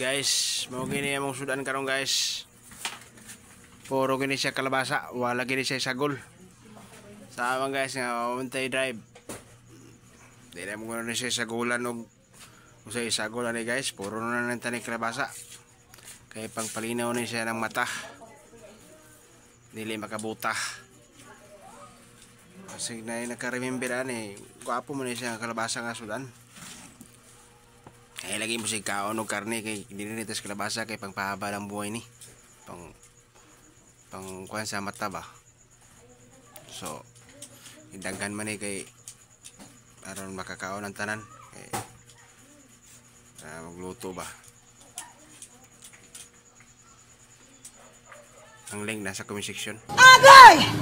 Guys, mau gini among sudan karong guys. Puro gini siya kalabasa, wala gini siya sagol. Sama guys nga untay drive. Di na mo gani siya sagulan og usay sagol ani guys, puro na nang tani kalabasa. Kay pangpalinaw ni siya ng mata. Dili makabuta. Kasi na naka-remember ani, gwapo mo ni siya kalabasa nga sudan. Ay lagi mo si kaon og karne kay dili nito sa kalabasa kay pangpahaba ng buhay ni. Pang kuan sa mata ba. So idaghan man ni kay aron makakaon ang tanan kay magluto ba. Ang link nasa comment section. Agay!